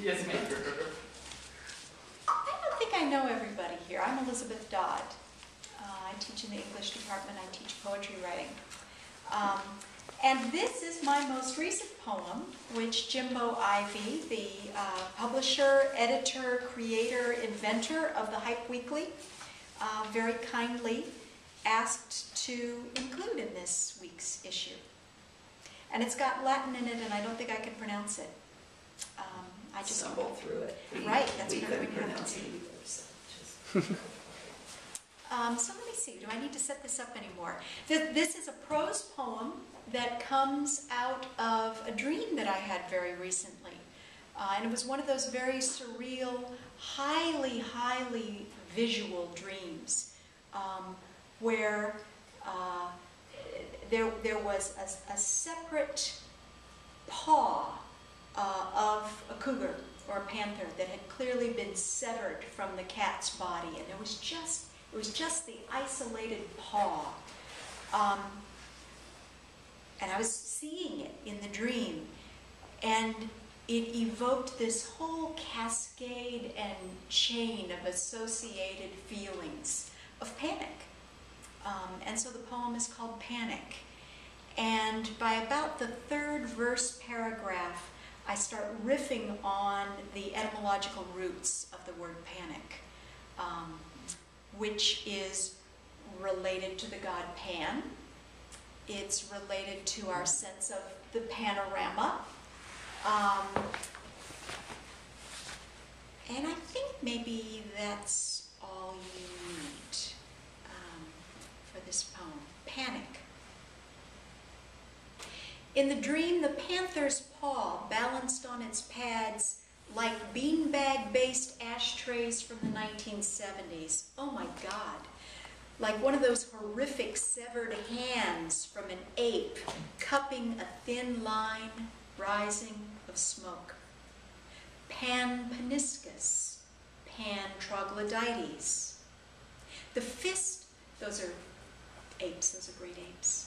Yes, ma'am. I don't think I know everybody here. I'm Elizabeth Dodd. I teach in the English department. I teach poetry writing. And this is my most recent poem, which Jimbo Ivey, the publisher, editor, creator, inventor of the Hype Weekly, very kindly asked to include in this week's issue. And it's got Latin in it, and I don't think I can pronounce it. I just stumbled through it. Right, that's we another couldn't one. pronounce it either, so just So let me see, do I need to set this up anymore? This is a prose poem that comes out of a dream that I had very recently. And it was one of those very surreal, highly, highly visual dreams where there was a separate paw of a cougar or a panther that had clearly been severed from the cat's body, and it was just the isolated paw. And I was seeing it in the dream, and it evoked this whole cascade and chain of associated feelings of panic. And so the poem is called Panic. And by about the third verse paragraph, I start riffing on the etymological roots of the word panic, which is related to the god Pan. It's related to our sense of the panorama. And I think maybe that's all you need for this poem. Panic. In the dream, the panther's paw balanced on its pads like beanbag-based ashtrays from the 1970s. Oh my God. Like one of those horrific severed hands from an ape cupping a thin line rising of smoke. Pan paniscus, Pan troglodytes. The fist, those are apes, those are great apes.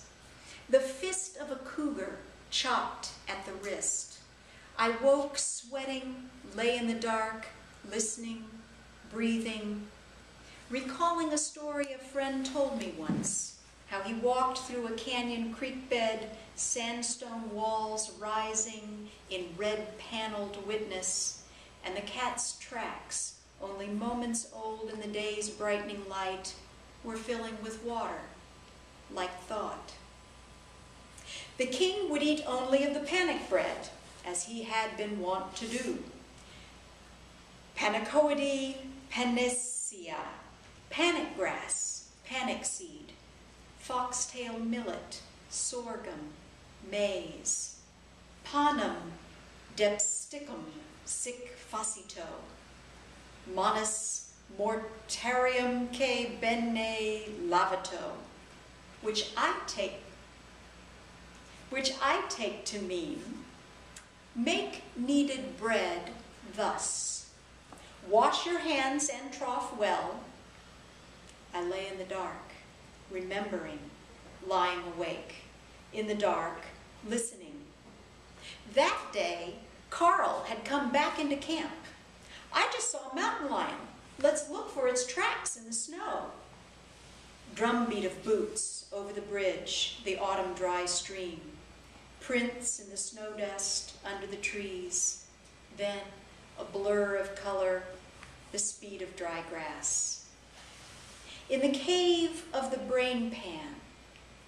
The fist of a cougar chopped at the wrist. I woke sweating, lay in the dark, listening, breathing, recalling a story a friend told me once, how he walked through a canyon creek bed, sandstone walls rising in red-paneled witness, and the cat's tracks, only moments old in the day's brightening light, were filling with water, like thought. The king would eat only of the panic bread, as he had been wont to do. Panicoideae panacea, panic grass, panic seed, foxtail millet, sorghum, maize, panum, depsticum, sic facito, manus mortarium que bene lavato, which I take to mean, make kneaded bread thus. Wash your hands and trough well. I lay in the dark, remembering, lying awake, in the dark, listening. That day, Carl had come back into camp. I just saw a mountain lion. Let's look for its tracks in the snow. Drumbeat of boots over the bridge, the autumn dry stream. Prints in the snow dust under the trees. Then a blur of color, the speed of dry grass. In the cave of the brain pan,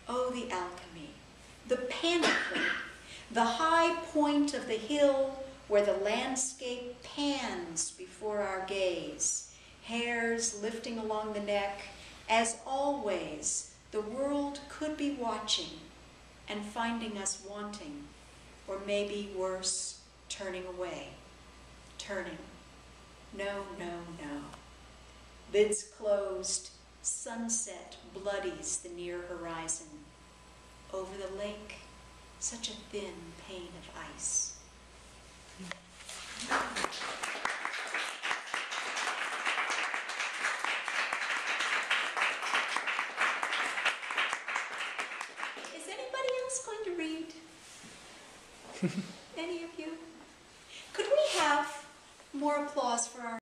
oh, the alchemy, the panoply, the high point of the hill where the landscape pans before our gaze, hairs lifting along the neck. As always, the world could be watching and finding us wanting, or maybe worse, turning away. Turning. No, no, no. Lids closed, sunset bloodies the near horizon. Over the lake, such a thin pane of ice. Is anybody else going to read? Any of you? Could we have more applause for our